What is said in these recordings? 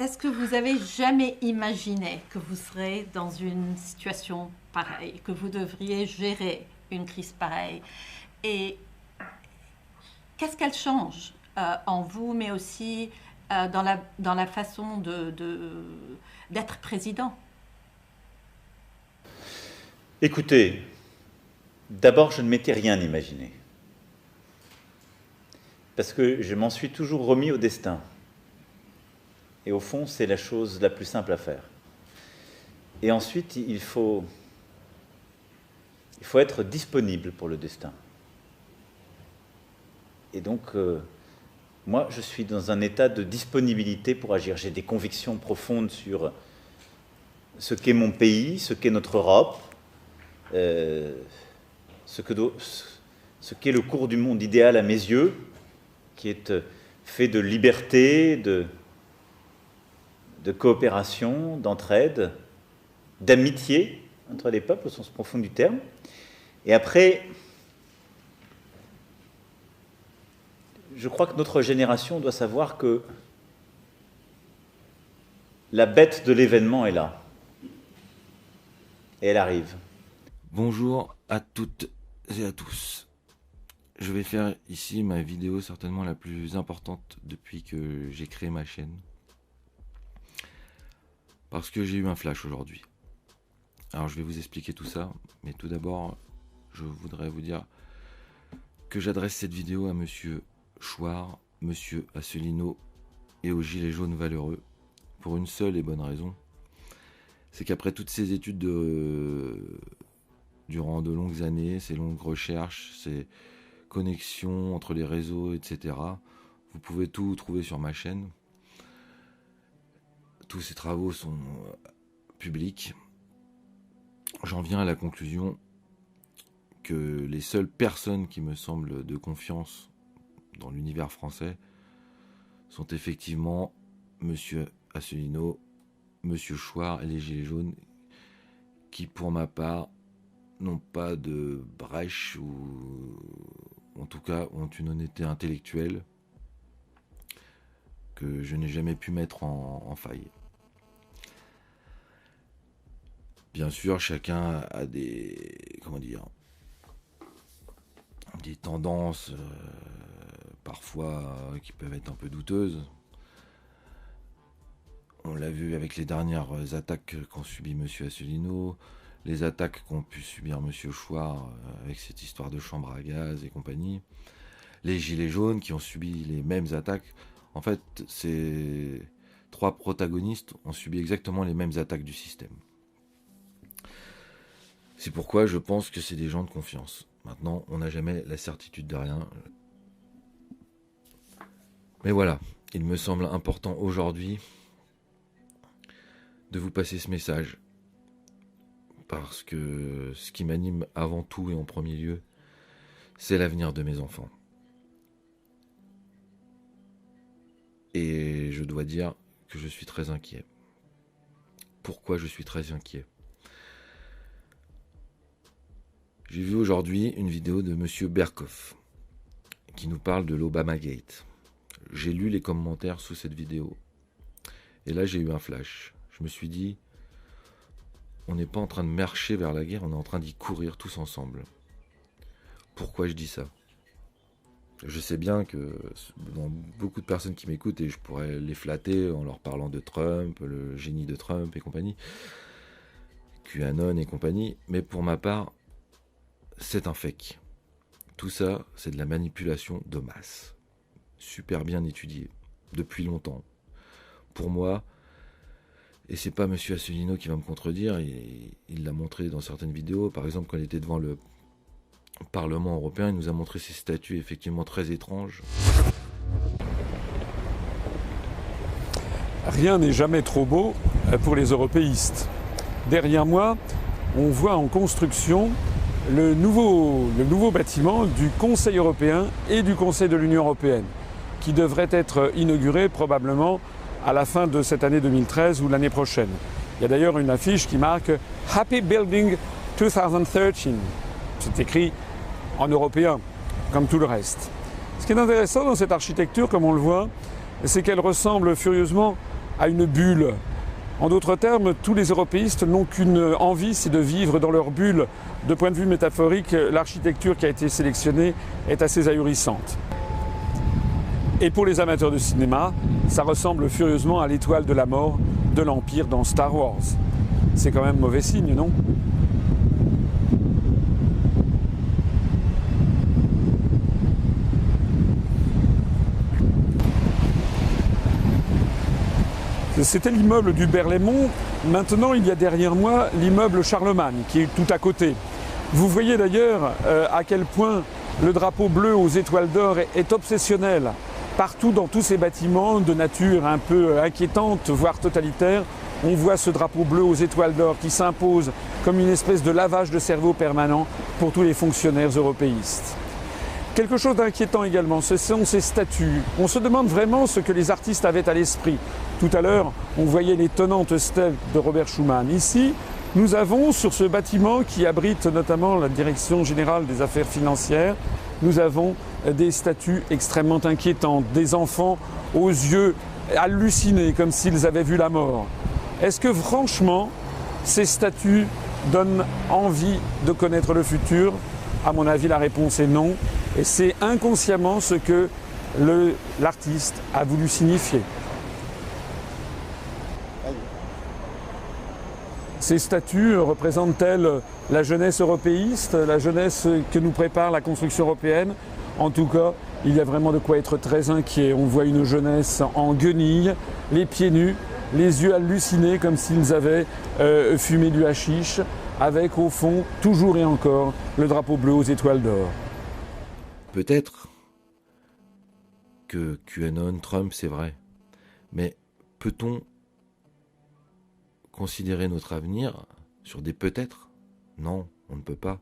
est-ce que vous avez jamais imaginé que vous serez dans une situation pareille, que vous devriez gérer une crise pareille? Et qu'est-ce qu'elle change en vous, mais aussi dans la façon d'être président? Écoutez, d'abord, je ne m'étais rien imaginé. Parce que je m'en suis toujours remis au destin. Et au fond, c'est la chose la plus simple à faire. Et ensuite, il faut être disponible pour le destin. Et donc, moi, je suis dans un état de disponibilité pour agir. J'ai des convictions profondes sur ce qu'est mon pays, ce qu'est notre Europe, ce qu'est le cours du monde idéal à mes yeux, qui est fait de liberté, de coopération, d'entraide, d'amitié entre les peuples au sens profond du terme. Et après, je crois que notre génération doit savoir que la bête de l'événement est là. Et elle arrive. Bonjour à toutes et à tous. Je vais faire ici ma vidéo certainement la plus importante depuis que j'ai créé ma chaîne. Parce que j'ai eu un flash aujourd'hui. Alors je vais vous expliquer tout ça, mais tout d'abord, je voudrais vous dire que j'adresse cette vidéo à Monsieur Chouard, Monsieur Asselineau et aux Gilets jaunes valeureux, pour une seule et bonne raison. C'est qu'après toutes ces études durant de longues années, ces longues recherches, ces connexions entre les réseaux, etc., vous pouvez tout trouver sur ma chaîne. Tous ces travaux sont publics. J'en viens à la conclusion que les seules personnes qui me semblent de confiance dans l'univers français sont effectivement Monsieur Asselineau, Monsieur Chouard et les Gilets jaunes, qui pour ma part n'ont pas de brèche ou en tout cas ont une honnêteté intellectuelle que je n'ai jamais pu mettre en faille. Bien sûr, chacun a des tendances parfois qui peuvent être un peu douteuses. On l'a vu avec les dernières attaques qu'ont subi Monsieur Asselineau, les attaques qu'ont pu subir Monsieur Chouard avec cette histoire de chambre à gaz et compagnie, les Gilets jaunes qui ont subi les mêmes attaques. En fait, ces trois protagonistes ont subi exactement les mêmes attaques du système. C'est pourquoi je pense que c'est des gens de confiance. Maintenant, on n'a jamais la certitude de rien. Mais voilà, il me semble important aujourd'hui de vous passer ce message. Parce que ce qui m'anime avant tout et en premier lieu, c'est l'avenir de mes enfants. Et je dois dire que je suis très inquiet. Pourquoi je suis très inquiet ? J'ai vu aujourd'hui une vidéo de Monsieur Berkoff qui nous parle de l'Obamagate. J'ai lu les commentaires sous cette vidéo. Et là, j'ai eu un flash. Je me suis dit, on n'est pas en train de marcher vers la guerre, on est en train d'y courir tous ensemble. Pourquoi je dis ça ? Je sais bien que dans beaucoup de personnes qui m'écoutent, et je pourrais les flatter en leur parlant de Trump, le génie de Trump et compagnie, QAnon et compagnie, mais pour ma part, c'est un fake. Tout ça, c'est de la manipulation de masse. Super bien étudié, depuis longtemps. Pour moi, et c'est pas Monsieur Asselineau qui va me contredire, il l'a montré dans certaines vidéos, par exemple quand il était devant le Parlement européen, il nous a montré ces statues effectivement très étranges. Rien n'est jamais trop beau pour les européistes. Derrière moi, on voit en construction le nouveau bâtiment du Conseil européen et du Conseil de l'Union européenne, qui devrait être inauguré probablement à la fin de cette année 2013 ou l'année prochaine. Il y a d'ailleurs une affiche qui marque « Happy Building 2013 ». C'est écrit en européen, comme tout le reste. Ce qui est intéressant dans cette architecture, comme on le voit, c'est qu'elle ressemble furieusement à une bulle. En d'autres termes, tous les européistes n'ont qu'une envie, c'est de vivre dans leur bulle. De point de vue métaphorique, l'architecture qui a été sélectionnée est assez ahurissante. Et pour les amateurs de cinéma, ça ressemble furieusement à l'étoile de la mort de l'Empire dans Star Wars. C'est quand même mauvais signe, non ? C'était l'immeuble du Berlaymont. Maintenant, il y a derrière moi l'immeuble Charlemagne, qui est tout à côté. Vous voyez d'ailleurs à quel point le drapeau bleu aux étoiles d'or est obsessionnel. Partout dans tous ces bâtiments de nature un peu inquiétante, voire totalitaire, on voit ce drapeau bleu aux étoiles d'or qui s'impose comme une espèce de lavage de cerveau permanent pour tous les fonctionnaires européistes. Quelque chose d'inquiétant également, ce sont ces statues. On se demande vraiment ce que les artistes avaient à l'esprit. Tout à l'heure, on voyait l'étonnante stèle de Robert Schuman. Ici, nous avons sur ce bâtiment qui abrite notamment la Direction générale des affaires financières, nous avons des statues extrêmement inquiétantes, des enfants aux yeux hallucinés comme s'ils avaient vu la mort. Est-ce que franchement, ces statues donnent envie de connaître le futur ? À mon avis, la réponse est non. Et c'est inconsciemment ce que l'artiste a voulu signifier. Ces statues représentent-elles la jeunesse européiste, la jeunesse que nous prépare la construction européenne ? En tout cas, il y a vraiment de quoi être très inquiet. On voit une jeunesse en guenilles, les pieds nus, les yeux hallucinés comme s'ils avaient fumé du hashish, avec au fond, toujours et encore, le drapeau bleu aux étoiles d'or. Peut-être que QAnon, Trump, c'est vrai. Mais peut-on considérer notre avenir sur des peut-être ? Non, on ne peut pas.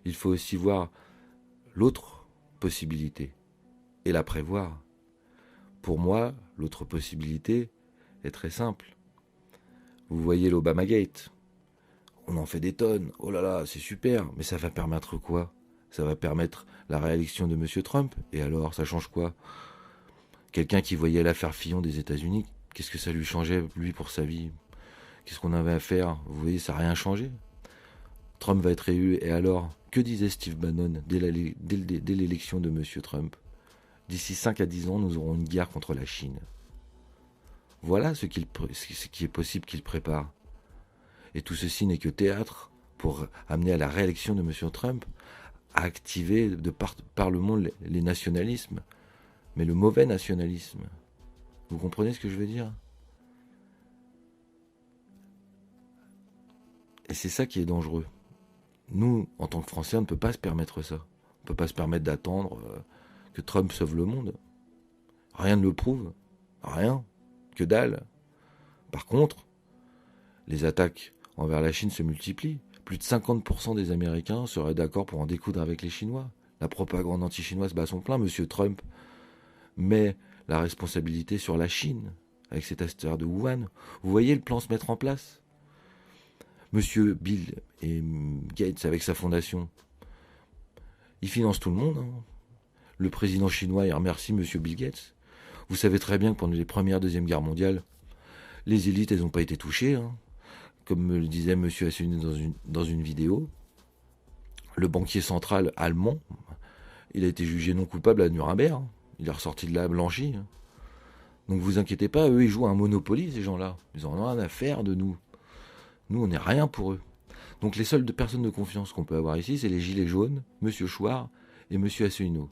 Il faut aussi voir l'autre possibilité et la prévoir. Pour moi, l'autre possibilité est très simple. Vous voyez l'Obamagate. On en fait des tonnes. Oh là là, c'est super. Mais ça va permettre quoi ? Ça va permettre la réélection de M. Trump. Et alors, ça change quoi ? Quelqu'un qui voyait l'affaire Fillon des États-Unis, qu'est-ce que ça lui changeait, lui, pour sa vie ? Qu'est-ce qu'on avait à faire ? Vous voyez, ça n'a rien changé. Trump va être élu. Et alors, que disait Steve Bannon dès l'élection de M. Trump ? D'ici 5 à 10 ans, nous aurons une guerre contre la Chine. Voilà ce qui est possible qu'il prépare. Et tout ceci n'est que théâtre pour amener à la réélection de M. Trump, à activer de par le monde les nationalismes, mais le mauvais nationalisme. Vous comprenez ce que je veux dire ? Et c'est ça qui est dangereux. Nous, en tant que Français, on ne peut pas se permettre ça. On ne peut pas se permettre d'attendre que Trump sauve le monde. Rien ne le prouve. Rien. Que dalle. Par contre, les attaques envers la Chine se multiplient. Plus de 50% des Américains seraient d'accord pour en découdre avec les Chinois. La propagande anti-chinoise bat son plein. Monsieur Trump met la responsabilité sur la Chine, avec cette affaire de Wuhan. Vous voyez le plan se mettre en place ? Monsieur Bill et Gates, avec sa fondation, ils financent tout le monde. Hein. Le président chinois, il remercie Monsieur Bill Gates. Vous savez très bien que pendant les premières, deuxième guerres mondiales, les élites, elles n'ont pas été touchées. Hein. Comme me le disait M. Asselineau dans une vidéo, le banquier central allemand, il a été jugé non coupable à Nuremberg. Hein. Il est ressorti de là blanchi. Hein. Donc vous inquiétez pas, eux, ils jouent à un Monopoly, ces gens-là. Ils n'en ont rien à faire de nous. Nous, on n'est rien pour eux. Donc les seules personnes de confiance qu'on peut avoir ici, c'est les gilets jaunes, M. Chouard et M. Asselineau.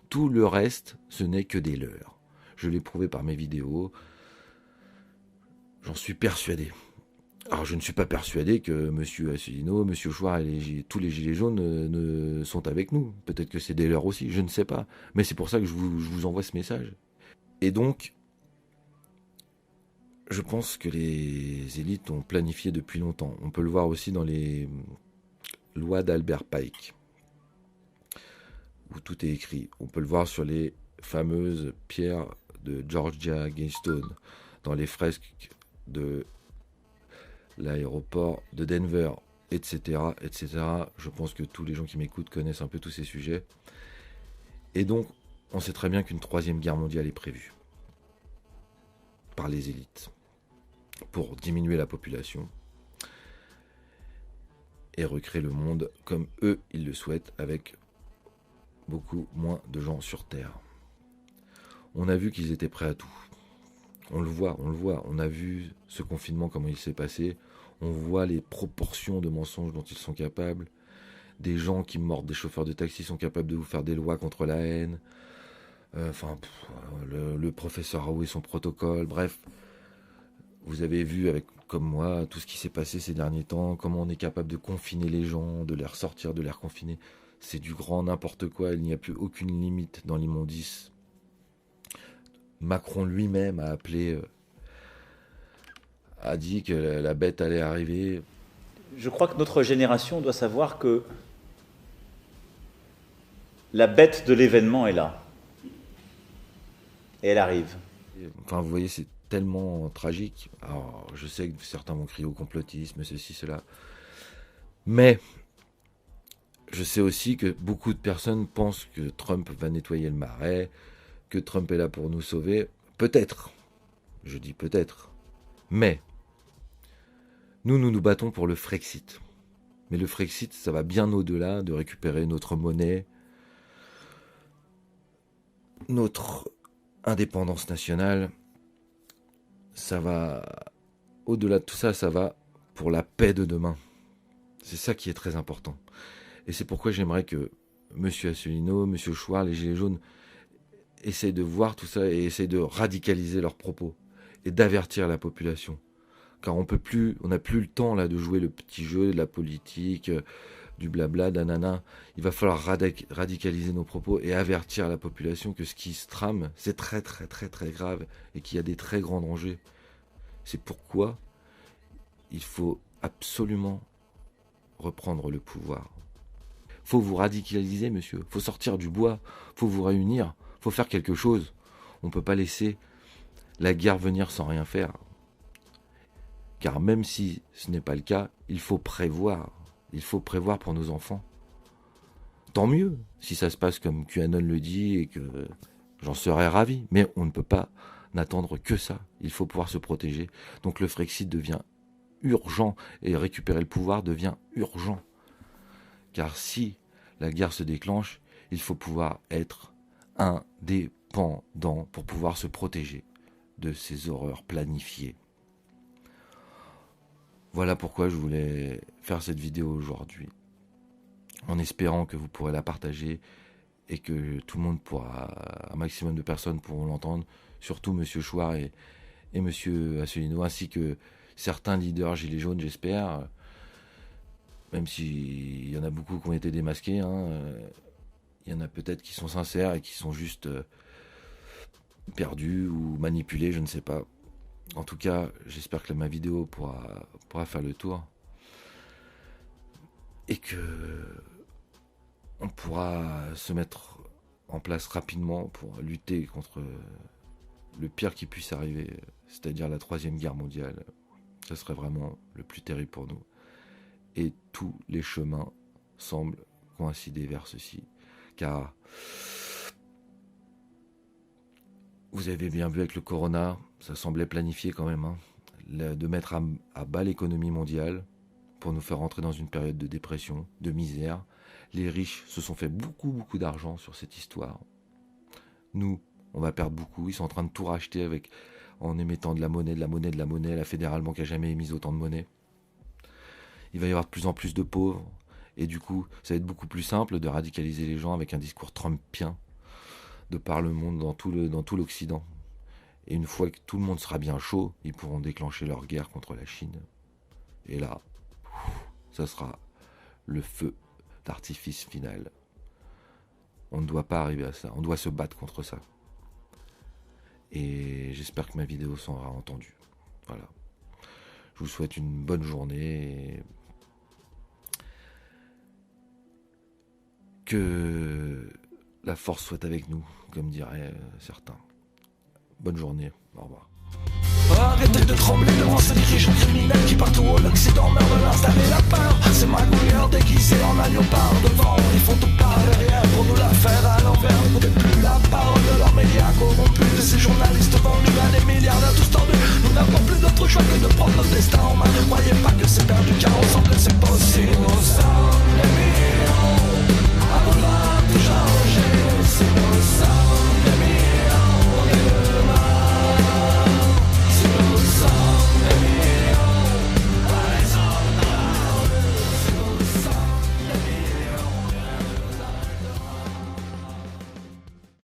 Tout le reste, ce n'est que des leurs. Je l'ai prouvé par mes vidéos. J'en suis persuadé. Alors je ne suis pas persuadé que M. Asselineau, M. Chouard et tous les gilets jaunes sont avec nous. Peut-être que c'est des leurs aussi, je ne sais pas. Mais c'est pour ça que je vous envoie ce message. Et donc, je pense que les élites ont planifié depuis longtemps. On peut le voir aussi dans les lois d'Albert Pike, où tout est écrit. On peut le voir sur les fameuses pierres de Georgia Gaystone, dans les fresques de l'aéroport de Denver, etc., etc. Je pense que tous les gens qui m'écoutent connaissent un peu tous ces sujets. Et donc, on sait très bien qu'une troisième guerre mondiale est prévue par les élites. pour diminuer la population et recréer le monde comme eux, ils le souhaitent, avec beaucoup moins de gens sur Terre. On a vu qu'ils étaient prêts à tout. On le voit. On a vu ce confinement, comment il s'est passé. On voit les proportions de mensonges dont ils sont capables. Des gens qui mordent des chauffeurs de taxi sont capables de vous faire des lois contre la haine. Le professeur Raoult et son protocole. Bref, vous avez vu comme moi, tout ce qui s'est passé ces derniers temps, comment on est capable de confiner les gens, de les ressortir, de les reconfiner. C'est du grand n'importe quoi, il n'y a plus aucune limite dans l'immondice. Macron lui-même a dit que la bête allait arriver. Je crois que notre génération doit savoir que la bête de l'événement est là. Et elle arrive. Enfin, vous voyez, c'est tellement tragique. Alors, je sais que certains vont crier au complotisme, ceci, cela. Mais je sais aussi que beaucoup de personnes pensent que Trump va nettoyer le marais, que Trump est là pour nous sauver. Peut-être. Je dis peut-être. Mais nous battons pour le Frexit. Mais le Frexit, ça va bien au-delà de récupérer notre monnaie, notre indépendance nationale. Ça va, au-delà de tout ça, ça va pour la paix de demain. C'est ça qui est très important. Et c'est pourquoi j'aimerais que M. Asselineau, M. Chouard, les Gilets jaunes, essayent de voir tout ça et essayent de radicaliser leurs propos et d'avertir la population. Car on n'a plus le temps là de jouer le petit jeu de la politique, du blabla, d'anana. Il va falloir radicaliser nos propos et avertir la population que ce qui se trame, c'est très très très très grave et qu'il y a des très grands dangers. C'est pourquoi il faut absolument reprendre le pouvoir. Faut vous radicaliser, monsieur. Faut sortir du bois. Faut vous réunir. Faut faire quelque chose. On ne peut pas laisser la guerre venir sans rien faire. Car même si ce n'est pas le cas, il faut prévoir. Il faut prévoir pour nos enfants. Tant mieux si ça se passe comme QAnon le dit et que j'en serais ravi. Mais on ne peut pas n'attendre que ça. Il faut pouvoir se protéger. Donc le Frexit devient urgent et récupérer le pouvoir devient urgent. Car si la guerre se déclenche, il faut pouvoir être indépendant pour pouvoir se protéger de ces horreurs planifiées. Voilà pourquoi je voulais faire cette vidéo aujourd'hui, en espérant que vous pourrez la partager et que tout le monde pourra, un maximum de personnes pourront l'entendre, surtout M. Chouard et M. Asselineau, ainsi que certains leaders gilets jaunes, j'espère, même s'il y en a beaucoup qui ont été démasqués, il y en a peut-être qui sont sincères et qui sont juste perdus ou manipulés, je ne sais pas. En tout cas, j'espère que ma vidéo pourra faire le tour et que on pourra se mettre en place rapidement pour lutter contre le pire qui puisse arriver, c'est-à-dire la 3e guerre mondiale. Ce serait vraiment le plus terrible pour nous. Et tous les chemins semblent coïncider vers ceci. Car vous avez bien vu avec le corona, ça semblait planifié quand même, de mettre à bas l'économie mondiale pour nous faire entrer dans une période de dépression, de misère. Les riches se sont fait beaucoup d'argent sur cette histoire. Nous, on va perdre beaucoup. Ils sont en train de tout racheter en émettant de la monnaie. La Fédérale Banque n'a jamais émis autant de monnaie. Il va y avoir de plus en plus de pauvres. Et du coup, ça va être beaucoup plus simple de radicaliser les gens avec un discours trumpien de par le monde dans tout l'Occident. Et une fois que tout le monde sera bien chaud, ils pourront déclencher leur guerre contre la Chine. Et là, ça sera le feu d'artifice final. On ne doit pas arriver à ça. On doit se battre contre ça. Et j'espère que ma vidéo sera entendue. Voilà. Je vous souhaite une bonne journée. Et que la force soit avec nous, comme diraient certains. Bonne journée, au revoir. Arrêtez de trembler devant ce dirigeant criminel qui partout au l'Occident meurt de d'installer la peur. Ces magouilleurs déguisés en agneaux par devant, ils font tout par derrière pour nous la faire à l'envers. N'écoutez plus la parole de leurs médias corrompus, de ces journalistes vendus à des milliards tous tordus. Nous n'avons plus d'autre notre choix que de prendre notre destin en main. Ne croyez pas que c'est perdu car ensemble c'est possible. Nous sommes les millions.